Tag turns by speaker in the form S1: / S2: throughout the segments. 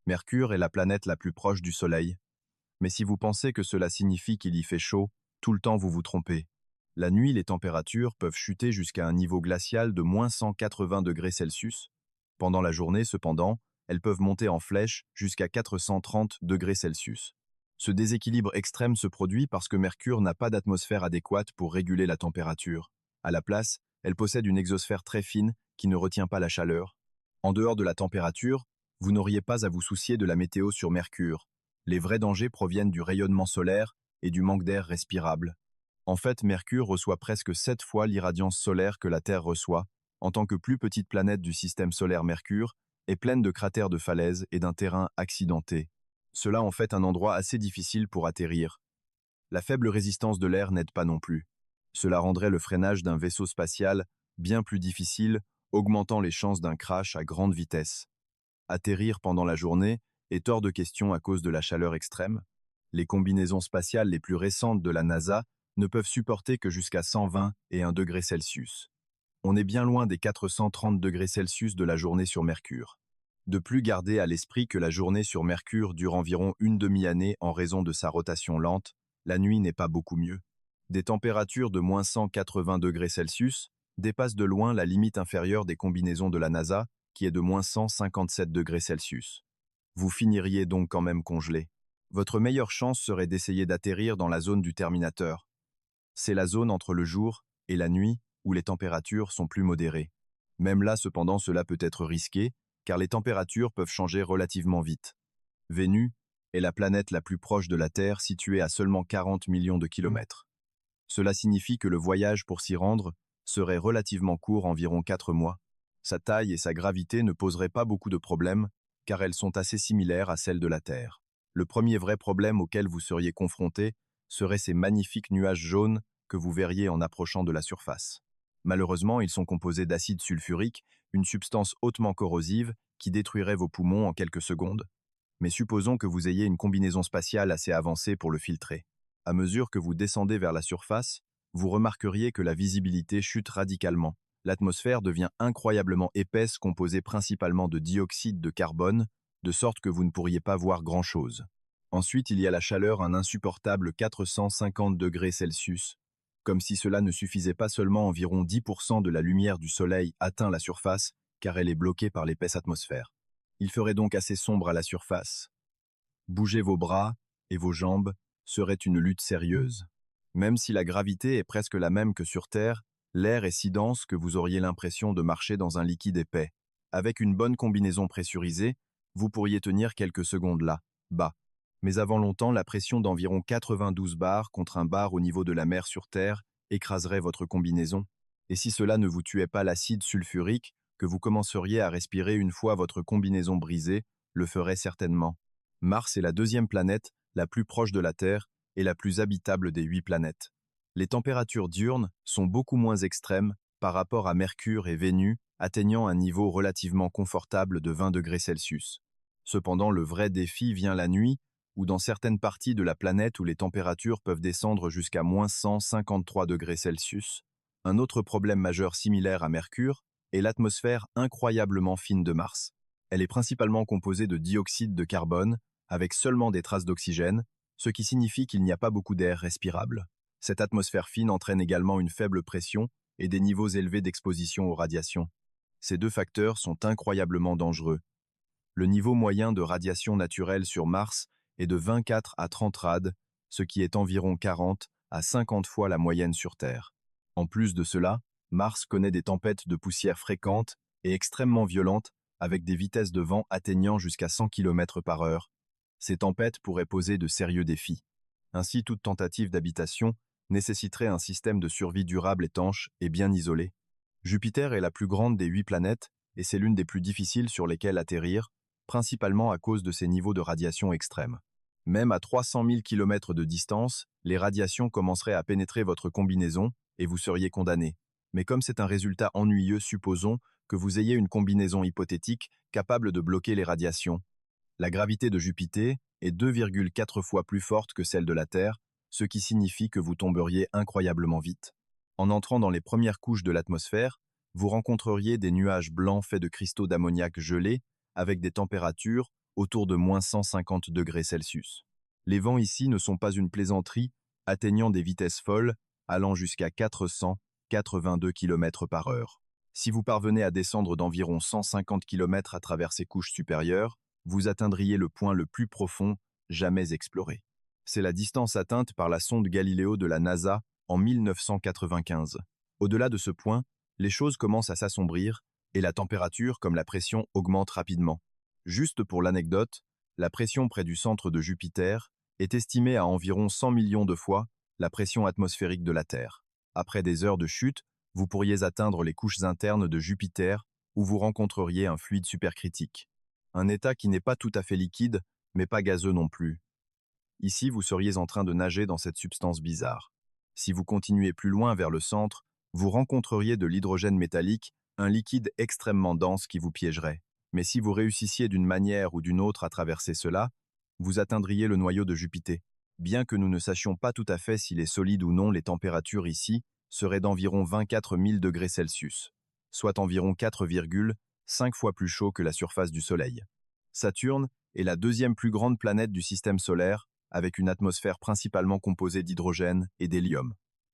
S1: Mercure est la planète la plus proche du Soleil. Mais si vous pensez que cela signifie qu'il y fait chaud, tout le temps vous vous trompez. La nuit, les températures peuvent chuter jusqu'à un niveau glacial de moins 180 degrés Celsius. Pendant la journée, cependant, elles peuvent monter en flèche jusqu'à 430 degrés Celsius. Ce déséquilibre extrême se produit parce que Mercure n'a pas d'atmosphère adéquate pour réguler la température. À la place, elle possède une exosphère très fine qui ne retient pas la chaleur. En dehors de la température, vous n'auriez pas à vous soucier de la météo sur Mercure. Les vrais dangers proviennent du rayonnement solaire et du manque d'air respirable. En fait, Mercure reçoit presque 7 fois l'irradiance solaire que la Terre reçoit. En tant que plus petite planète du système solaire, Mercure est pleine de cratères de falaises et d'un terrain accidenté. Cela en fait un endroit assez difficile pour atterrir. La faible résistance de l'air n'aide pas non plus. Cela rendrait le freinage d'un vaisseau spatial bien plus difficile, augmentant les chances d'un crash à grande vitesse. Atterrir pendant la journée est hors de question à cause de la chaleur extrême. Les combinaisons spatiales les plus récentes de la NASA ne peuvent supporter que jusqu'à 120 et 1 degré Celsius. On est bien loin des 430 degrés Celsius de la journée sur Mercure. De plus, gardez à l'esprit que la journée sur Mercure dure environ une demi-année en raison de sa rotation lente. La nuit n'est pas beaucoup mieux. Des températures de moins 180 degrés Celsius dépassent de loin la limite inférieure des combinaisons de la NASA, qui est de moins 157 degrés Celsius. Vous finiriez donc quand même congelé. Votre meilleure chance serait d'essayer d'atterrir dans la zone du Terminateur. C'est la zone entre le jour et la nuit où les températures sont plus modérées. Même là, cependant, cela peut être risqué, car les températures peuvent changer relativement vite. Vénus est la planète la plus proche de la Terre, située à seulement 40 millions de kilomètres. Cela signifie que le voyage pour s'y rendre serait relativement court, environ 4 mois. Sa taille et sa gravité ne poseraient pas beaucoup de problèmes, car elles sont assez similaires à celles de la Terre. Le premier vrai problème auquel vous seriez confronté seraient ces magnifiques nuages jaunes que vous verriez en approchant de la surface. Malheureusement, ils sont composés d'acide sulfurique, une substance hautement corrosive qui détruirait vos poumons en quelques secondes. Mais supposons que vous ayez une combinaison spatiale assez avancée pour le filtrer. À mesure que vous descendez vers la surface, vous remarqueriez que la visibilité chute radicalement. L'atmosphère devient incroyablement épaisse, composée principalement de dioxyde de carbone, de sorte que vous ne pourriez pas voir grand-chose. Ensuite, il y a la chaleur, un insupportable 450 degrés Celsius. Comme si cela ne suffisait pas, seulement environ 10% de la lumière du soleil atteint la surface, car elle est bloquée par l'épaisse atmosphère. Il ferait donc assez sombre à la surface. Bouger vos bras et vos jambes serait une lutte sérieuse. Même si la gravité est presque la même que sur Terre, l'air est si dense que vous auriez l'impression de marcher dans un liquide épais. Avec une bonne combinaison pressurisée, vous pourriez tenir quelques secondes là, bas. Mais avant longtemps, la pression d'environ 92 bars contre un bar au niveau de la mer sur Terre écraserait votre combinaison. Et si cela ne vous tuait pas, l'acide sulfurique, que vous commenceriez à respirer une fois votre combinaison brisée, le ferait certainement. Mars est la deuxième planète la plus proche de la Terre et la plus habitable des 8 planètes. Les températures diurnes sont beaucoup moins extrêmes par rapport à Mercure et Vénus, atteignant un niveau relativement confortable de 20 degrés Celsius. Cependant, le vrai défi vient la nuit, ou dans certaines parties de la planète où les températures peuvent descendre jusqu'à moins 153 degrés Celsius. Un autre problème majeur similaire à Mercure est l'atmosphère incroyablement fine de Mars. Elle est principalement composée de dioxyde de carbone, avec seulement des traces d'oxygène, ce qui signifie qu'il n'y a pas beaucoup d'air respirable. Cette atmosphère fine entraîne également une faible pression et des niveaux élevés d'exposition aux radiations. Ces deux facteurs sont incroyablement dangereux. Le niveau moyen de radiation naturelle sur Mars est de 24 à 30 rad, ce qui est environ 40 à 50 fois la moyenne sur Terre. En plus de cela, Mars connaît des tempêtes de poussière fréquentes et extrêmement violentes, avec des vitesses de vent atteignant jusqu'à 100 km par heure. Ces tempêtes pourraient poser de sérieux défis. Ainsi, toute tentative d'habitation nécessiterait un système de survie durable, étanche et bien isolé. Jupiter est la plus grande des 8 planètes et c'est l'une des plus difficiles sur lesquelles atterrir, principalement à cause de ses niveaux de radiation extrêmes. Même à 300 000 km de distance, les radiations commenceraient à pénétrer votre combinaison et vous seriez condamné. Mais comme c'est un résultat ennuyeux, supposons que vous ayez une combinaison hypothétique capable de bloquer les radiations. La gravité de Jupiter est 2,4 fois plus forte que celle de la Terre, ce qui signifie que vous tomberiez incroyablement vite. En entrant dans les premières couches de l'atmosphère, vous rencontreriez des nuages blancs faits de cristaux d'ammoniac gelés, avec des températures autour de moins 150 degrés Celsius. Les vents ici ne sont pas une plaisanterie, atteignant des vitesses folles, allant jusqu'à 482 km par heure. Si vous parvenez à descendre d'environ 150 km à travers ces couches supérieures, vous atteindriez le point le plus profond jamais exploré. C'est la distance atteinte par la sonde Galileo de la NASA en 1995. Au-delà de ce point, les choses commencent à s'assombrir et la température comme la pression augmente rapidement. Juste pour l'anecdote, la pression près du centre de Jupiter est estimée à environ 100 millions de fois la pression atmosphérique de la Terre. Après des heures de chute, vous pourriez atteindre les couches internes de Jupiter où vous rencontreriez un fluide supercritique. Un état qui n'est pas tout à fait liquide, mais pas gazeux non plus. Ici, vous seriez en train de nager dans cette substance bizarre. Si vous continuez plus loin vers le centre, vous rencontreriez de l'hydrogène métallique, un liquide extrêmement dense qui vous piégerait. Mais si vous réussissiez d'une manière ou d'une autre à traverser cela, vous atteindriez le noyau de Jupiter. Bien que nous ne sachions pas tout à fait s'il est solide ou non, les températures ici seraient d'environ 24 000 degrés Celsius, soit environ 4,5 fois plus chaud que la surface du Soleil. Saturne est la deuxième plus grande planète du système solaire, avec une atmosphère principalement composée d'hydrogène et d'hélium.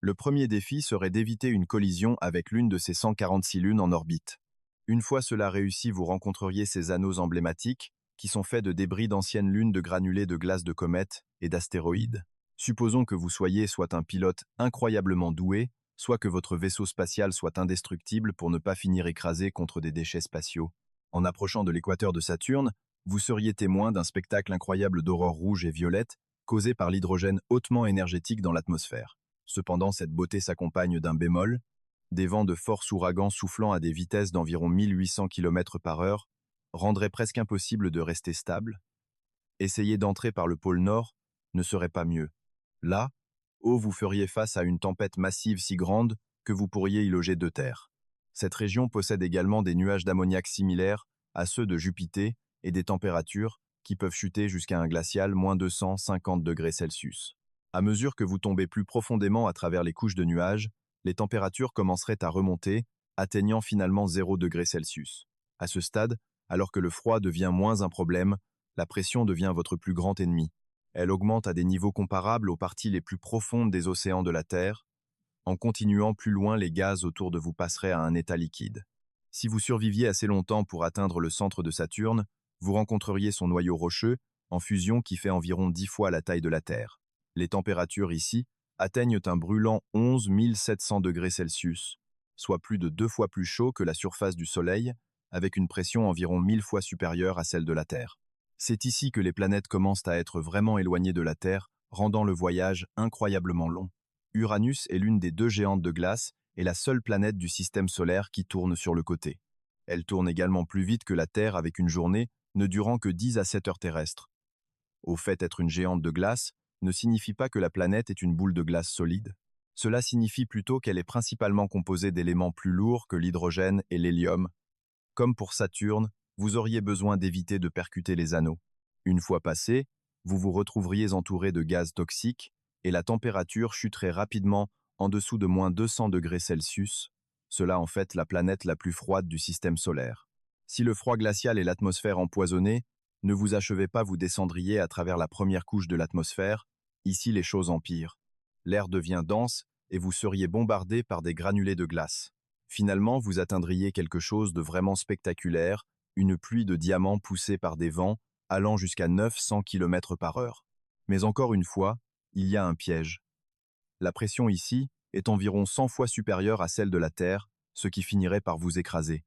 S1: Le premier défi serait d'éviter une collision avec l'une de ces 146 lunes en orbite. Une fois cela réussi, vous rencontreriez ces anneaux emblématiques, qui sont faits de débris d'anciennes lunes de granulés de glace de comètes et d'astéroïdes. Supposons que vous soyez soit un pilote incroyablement doué, soit que votre vaisseau spatial soit indestructible pour ne pas finir écrasé contre des déchets spatiaux. En approchant de l'équateur de Saturne, vous seriez témoin d'un spectacle incroyable d'aurores rouges et violettes causé par l'hydrogène hautement énergétique dans l'atmosphère. Cependant, cette beauté s'accompagne d'un bémol, des vents de force ouragans soufflant à des vitesses d'environ 1800 km par heure rendraient presque impossible de rester stable. Essayer d'entrer par le pôle Nord ne serait pas mieux. Là, vous feriez face à une tempête massive si grande que vous pourriez y loger 2 terres. Cette région possède également des nuages d'ammoniac similaires à ceux de Jupiter et des températures qui peuvent chuter jusqu'à un glacial moins 250 degrés Celsius. À mesure que vous tombez plus profondément à travers les couches de nuages, les températures commenceraient à remonter, atteignant finalement 0 degrés Celsius. À ce stade, alors que le froid devient moins un problème, la pression devient votre plus grand ennemi. Elle augmente à des niveaux comparables aux parties les plus profondes des océans de la Terre. En continuant plus loin, les gaz autour de vous passeraient à un état liquide. Si vous surviviez assez longtemps pour atteindre le centre de Saturne, vous rencontreriez son noyau rocheux, en fusion qui fait environ 10 fois la taille de la Terre. Les températures ici atteignent un brûlant 11 700 degrés Celsius, soit plus de 2 fois plus chaud que la surface du Soleil, avec une pression environ 1000 fois supérieure à celle de la Terre. C'est ici que les planètes commencent à être vraiment éloignées de la Terre, rendant le voyage incroyablement long. Uranus est l'une des 2 géantes de glace et la seule planète du système solaire qui tourne sur le côté. Elle tourne également plus vite que la Terre avec une journée ne durant que 10 à 7 heures terrestres. Au fait, être une géante de glace ne signifie pas que la planète est une boule de glace solide. Cela signifie plutôt qu'elle est principalement composée d'éléments plus lourds que l'hydrogène et l'hélium. Comme pour Saturne, vous auriez besoin d'éviter de percuter les anneaux. Une fois passé, vous vous retrouveriez entouré de gaz toxiques et la température chuterait rapidement en dessous de moins 200 degrés Celsius. Cela en fait la planète la plus froide du système solaire. Si le froid glacial et l'atmosphère empoisonnée ne vous achevez pas, vous descendriez à travers la première couche de l'atmosphère. Ici, les choses empirent. L'air devient dense et vous seriez bombardé par des granulés de glace. Finalement, vous atteindriez quelque chose de vraiment spectaculaire, une pluie de diamants poussée par des vents allant jusqu'à 900 km par heure. Mais encore une fois, il y a un piège. La pression ici est environ 100 fois supérieure à celle de la Terre, ce qui finirait par vous écraser.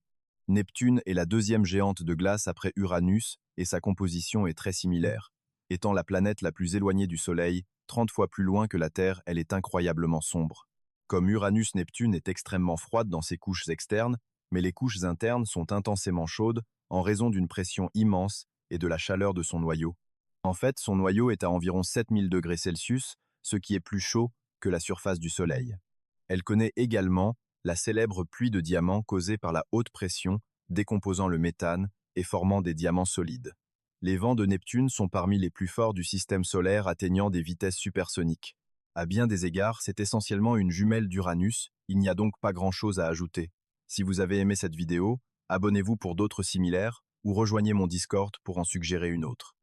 S1: Neptune est la deuxième géante de glace après Uranus et sa composition est très similaire. Étant la planète la plus éloignée du Soleil, 30 fois plus loin que la Terre, elle est incroyablement sombre. Comme Uranus, Neptune est extrêmement froide dans ses couches externes, mais les couches internes sont intensément chaudes en raison d'une pression immense et de la chaleur de son noyau. En fait, son noyau est à environ 7000 degrés Celsius, ce qui est plus chaud que la surface du Soleil. Elle connaît également la célèbre pluie de diamants causée par la haute pression, décomposant le méthane et formant des diamants solides. Les vents de Neptune sont parmi les plus forts du système solaire, atteignant des vitesses supersoniques. À bien des égards, c'est essentiellement une jumelle d'Uranus, il n'y a donc pas grand-chose à ajouter. Si vous avez aimé cette vidéo, abonnez-vous pour d'autres similaires, ou rejoignez mon Discord pour en suggérer une autre.